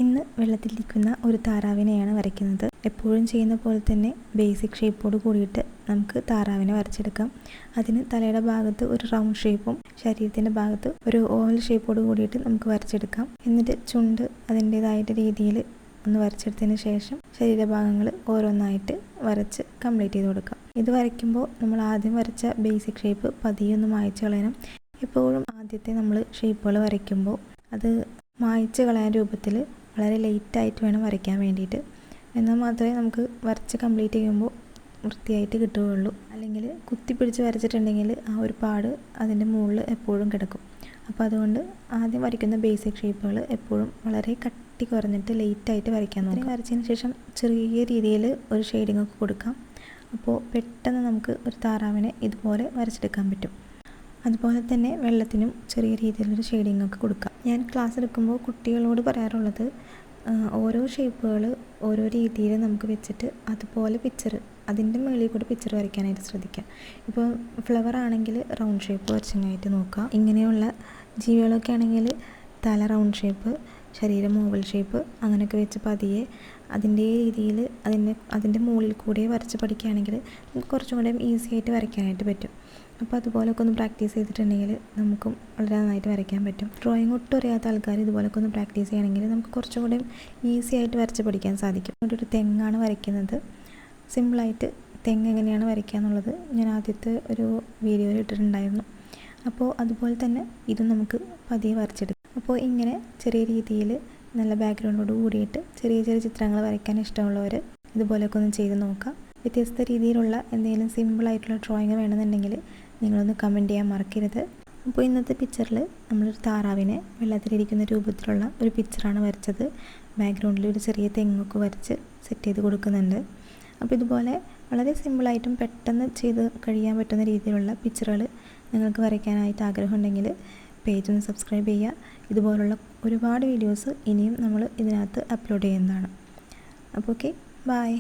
ഇന്ന് വെള്ളത്തിലിരിക്കുന്ന ഒരു താറാവിനെയാണ് വരയ്ക്കുന്നത്. എപ്പോഴും ചെയ്യുന്ന പോലെ തന്നെ ബേസിക് ഷേപ്പോട് കൂടിയിട്ട് നമുക്ക് താറാവിനെ വരച്ചെടുക്കാം. അതിന് തലയുടെ ഭാഗത്ത് ഒരു റൗണ്ട് ഷേപ്പും ശരീരത്തിൻ്റെ ഭാഗത്ത് ഒരു ഓവൽ ഷേപ്പോട് കൂടിയിട്ട് നമുക്ക് വരച്ചെടുക്കാം. എന്നിട്ട് ചുണ്ട് അതിൻ്റേതായിട്ട് രീതിയിൽ ഒന്ന് വരച്ചെടുത്തതിന് ശേഷം ശരീരഭാഗങ്ങൾ ഓരോന്നായിട്ട് വരച്ച് കംപ്ലീറ്റ് ചെയ്ത് കൊടുക്കാം. ഇത് വരയ്ക്കുമ്പോൾ നമ്മൾ ആദ്യം വരച്ച ബേസിക് ഷേപ്പ് പതിയെ ഒന്ന് മായ്ച്ച് കളയണം. എപ്പോഴും ആദ്യത്തെ നമ്മൾ ഷേപ്പുകൾ വരയ്ക്കുമ്പോൾ അത് മായ്ച്ച് കളയാൻ രൂപത്തിൽ വളരെ ലേറ്റായിട്ട് വേണം വരയ്ക്കാൻ വേണ്ടിയിട്ട്. എന്നാൽ മാത്രമേ നമുക്ക് വരച്ച് കംപ്ലീറ്റ് ചെയ്യുമ്പോൾ വൃത്തിയായിട്ട് കിട്ടുകയുള്ളൂ. അല്ലെങ്കിൽ കുത്തിപ്പിടിച്ച് വരച്ചിട്ടുണ്ടെങ്കിൽ ആ ഒരു പാട് അതിൻ്റെ മുകളിൽ എപ്പോഴും കിടക്കും. അപ്പോൾ അതുകൊണ്ട് ആദ്യം വരയ്ക്കുന്ന ബേസിക് ഷേപ്പുകൾ എപ്പോഴും വളരെ കട്ടി കുറഞ്ഞിട്ട് ലേറ്റായിട്ട് വരയ്ക്കാൻ നോക്കാം. വരച്ചതിന് ശേഷം ചെറിയ രീതിയിൽ ഒരു ഷെയ്ഡിങ് ഒക്കെ കൊടുക്കാം. അപ്പോൾ പെട്ടെന്ന് നമുക്ക് ഒരു താറാവിനെ ഇതുപോലെ വരച്ചെടുക്കാൻ പറ്റും. അതുപോലെ തന്നെ വെള്ളത്തിനും ചെറിയ രീതിയിലൊരു ഷെയ്ഡിങ് ഒക്കെ കൊടുക്കാം. ഞാൻ ക്ലാസ് എടുക്കുമ്പോൾ കുട്ടികളോട് പറയാറുള്ളത് ഓരോ ഷേപ്പുകൾ ഓരോ രീതിയിൽ നമുക്ക് വെച്ചിട്ട് അതുപോലെ പിക്ചർ അതിൻ്റെ മുകളിൽ കൂടെ പിക്ചർ വരയ്ക്കാനായിട്ട് ശ്രദ്ധിക്കാം. ഇപ്പോൾ ഫ്ലവർ ആണെങ്കിൽ റൗണ്ട് ഷേപ്പ് വരച്ചങ്ങായിട്ട് നോക്കുക. ഇങ്ങനെയുള്ള ജീവികളൊക്കെ ആണെങ്കിൽ തല റൗണ്ട് ഷേപ്പ്, ശരീരം ഓവൽ ഷേപ്പ് അങ്ങനെയൊക്കെ വെച്ച് പതിയെ അതിൻ്റെ രീതിയിൽ അതിൻ്റെ മുകളിൽ കൂടെ വരച്ച് പഠിക്കുകയാണെങ്കിൽ നമുക്ക് കുറച്ചും കൂടെ ഈസി ആയിട്ട് വരയ്ക്കാനായിട്ട് പറ്റും. അപ്പോൾ അതുപോലൊക്കെ ഒന്ന് പ്രാക്ടീസ് ചെയ്തിട്ടുണ്ടെങ്കിൽ നമുക്കും വളരെ നന്നായിട്ട് വരയ്ക്കാൻ പറ്റും. ഡ്രോയിങ് ഒട്ടും അറിയാത്ത ആൾക്കാർ ഇതുപോലൊക്കെ ഒന്ന് പ്രാക്ടീസ് ചെയ്യുകയാണെങ്കിൽ നമുക്ക് കുറച്ചും കൂടെ ഈസി ആയിട്ട് വരച്ച് പഠിക്കാൻ സാധിക്കും. ഒരു തെങ്ങാണ് വരയ്ക്കുന്നത്. സിമ്പിളായിട്ട് തെങ്ങ് എങ്ങനെയാണ് വരയ്ക്കുക എന്നുള്ളത് ഞാൻ ആദ്യത്തെ ഒരു വീഡിയോയിൽ ഇട്ടിട്ടുണ്ടായിരുന്നു. അപ്പോൾ അതുപോലെ തന്നെ ഇതും നമുക്ക് പതിയെ വരച്ചെടുക്കാം. അപ്പോൾ ഇങ്ങനെ ചെറിയ രീതിയിൽ നല്ല ബാക്ക്ഗ്രൗണ്ടോട് കൂടിയിട്ട് ചെറിയ ചെറിയ ചിത്രങ്ങൾ വരയ്ക്കാൻ ഇഷ്ടമുള്ളവർ ഇതുപോലെയൊക്കെ ഒന്ന് ചെയ്ത് നോക്കാം. വ്യത്യസ്ത രീതിയിലുള്ള എന്തെങ്കിലും സിമ്പിളായിട്ടുള്ള ഡ്രോയിങ് വേണമെന്നുണ്ടെങ്കിൽ നിങ്ങളൊന്ന് കമൻറ്റ് ചെയ്യാൻ മറക്കരുത്. അപ്പോൾ ഇന്നത്തെ പിക്ചറിൽ നമ്മളൊരു താറാവിനെ വെള്ളത്തിലിരിക്കുന്ന രൂപത്തിലുള്ള ഒരു പിക്ചറാണ് വരച്ചത്. ബാക്ക്ഗ്രൗണ്ടിൽ ഒരു ചെറിയ തെങ്ങൊക്കെ വരച്ച് സെറ്റ് ചെയ്ത് കൊടുക്കുന്നുണ്ട്. അപ്പോൾ ഇതുപോലെ വളരെ സിമ്പിളായിട്ടും പെട്ടെന്ന് ചെയ്ത് കഴിയാൻ പറ്റുന്ന രീതിയിലുള്ള പിക്ചറുകൾ നിങ്ങൾക്ക് വരയ്ക്കാനായിട്ട് ആഗ്രഹമുണ്ടെങ്കിൽ പേജ് ഒന്ന് സബ്സ്ക്രൈബ് ചെയ്യുക. ഇതുപോലുള്ള ഒരുപാട് വീഡിയോസ് ഇനിയും നമ്മൾ ഇതിനകത്ത് അപ്ലോഡ് ചെയ്യുന്നതാണ്. അപ്പോൾ ഓക്കെ, ബൈ.